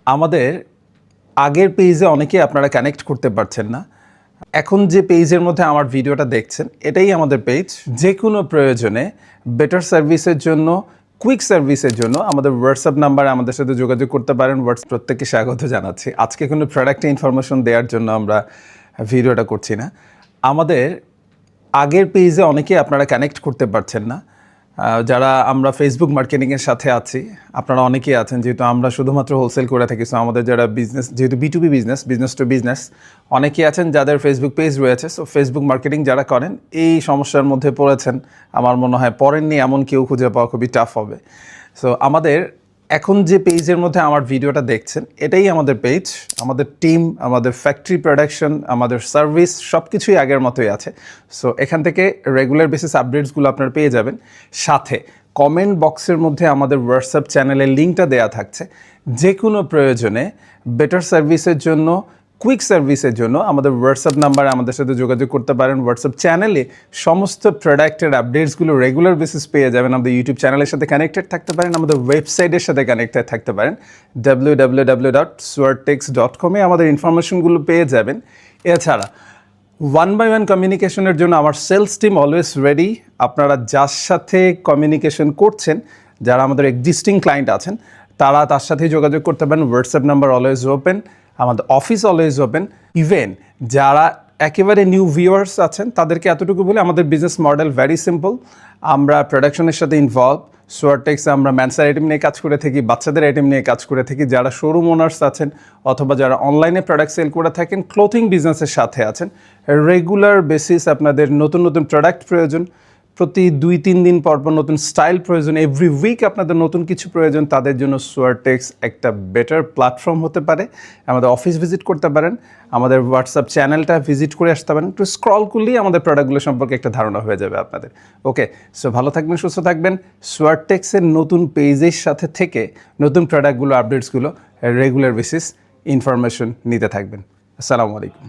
আমাদের আগের পেজে অনেকেই আপনারা কানেক্ট করতে পারছেন না। এখন যে পেজের মধ্যে আমার ভিডিওটা দেখছেন এটাই আমাদের পেজ। যে কোনো প্রয়োজনে বেটার সার্ভিসের জন্য, কুইক সার্ভিসের জন্য আমাদের হোয়াটসঅ্যাপ নাম্বারে আমাদের সাথে যোগাযোগ করতে পারেন। প্রত্যেককে স্বাগত জানাচ্ছি। আজকে কোনো প্রোডাক্টে ইনফরমেশন দেওয়ার জন্য আমরা ভিডিওটা করছি না। আমাদের আগের পেজে অনেকেই আপনারা কানেক্ট করতে পারছেন না। যারা আমরা ফেসবুক মার্কেটিংয়ের সাথে আছি, আপনারা অনেকেই আছেন, যেহেতু আমরা শুধুমাত্র হোলসেল করে থাকি। সো আমাদের যারা বিজনেস, যেহেতু B2B business, business to business, অনেকেই আছেন যাদের ফেসবুক পেজ রয়েছে। সো ফেসবুক মার্কেটিং যারা করেন এই সমস্যার মধ্যে পড়েছেন, আমার মনে হয় পড়েননি এমন কেউ খুঁজে পাওয়া খুবই টাফ হবে। সো আমাদের এখন যে পেজের মধ্যে আমার ভিডিওটা দেখছেন এটাই আমাদের পেজ। আমাদের টিম, আমাদের ফ্যাক্টরি প্রোডাকশন, আমাদের সার্ভিস সব কিছুই আগের মতোই আছে। সো এখান থেকে রেগুলার বেসিস আপডেটসগুলো আপনারা পেয়ে যাবেন। সাথে কমেন্ট বক্সের মধ্যে আমাদের হোয়াটসঅ্যাপ চ্যানেলের লিঙ্কটা দেওয়া থাকছে। যে কোনো প্রয়োজনে বেটার সার্ভিসের জন্য, কুইক সার্ভিসের জন্য আমাদের হোয়াটসঅ্যাপ নাম্বারে আমাদের সাথে যোগাযোগ করতে পারেন। হোয়াটসঅ্যাপ চ্যানেলে সমস্ত প্রোডাক্টের আপডেটসগুলো রেগুলার বেসিস পেয়ে যাবেন। আমাদের ইউটিউব চ্যানেলের সাথে কানেক্টেড থাকতে পারেন, আমাদের ওয়েবসাইটের সাথে কানেক্টেড থাকতে পারেন। www.swartex.com আমাদের ইনফরমেশনগুলো পেয়ে যাবেন। এছাড়া 1-by-1 কমিউনিকেশনের জন্য আমার সেলস টিম অলওয়েজ রেডি। আপনারা যার সাথে কমিউনিকেশন করছেন, যারা আমাদের এক্সিস্টিং ক্লায়েন্ট আছেন, তারা তার সাথেই যোগাযোগ করতে পারেন। হোয়াটসঅ্যাপ নাম্বার অলওয়েজ ওপেন, আমাদের অফিস অলওয়েজ ওপেন। ইভেন যারা একেবারে নিউ ভিউয়ার্স আছেন তাদেরকে এতটুকু বলে, আমাদের বিজনেস মডেল ভেরি সিম্পল। আমরা প্রোডাকশনের সাথে ইনভলভ। সোয়ারটেক্সে আমরা ম্যানসার আইটেম নিয়ে কাজ করে থাকি, বাচ্চাদের আইটেম নিয়ে কাজ করে থাকি। যারা শোরুম ওনার্স আছেন অথবা যারা অনলাইনে প্রোডাক্ট সেল করে থাকেন, ক্লোথিং বিজনেসের সাথে আছেন, রেগুলার বেসিস আপনাদের নতুন নতুন প্রোডাক্ট প্রয়োজন, প্রতি 2-3 দিন পর পর নতুন স্টাইল প্রয়োজন, এভরি উইক আপনাদের নতুন কিছু প্রয়োজন, তাদের জন্য সোয়ারটেক্স একটা বেটার প্ল্যাটফর্ম হতে পারে। আমাদের অফিস ভিজিট করতে পারেন, আমাদের হোয়াটসঅ্যাপ চ্যানেলটা ভিজিট করে আসতে পারেন। একটু স্ক্রল করলেই আমাদের প্রোডাক্টগুলো সম্পর্কে একটা ধারণা হয়ে যাবে আপনাদের। ওকে, সো ভালো থাকবেন, সুস্থ থাকবেন। সোয়ারটেক্সের নতুন পেজের সাথে থেকে নতুন প্রোডাক্টগুলো, আপডেটসগুলো রেগুলার বেসিস ইনফরমেশন নিতে থাকবেন। আসসালামু আলাইকুম।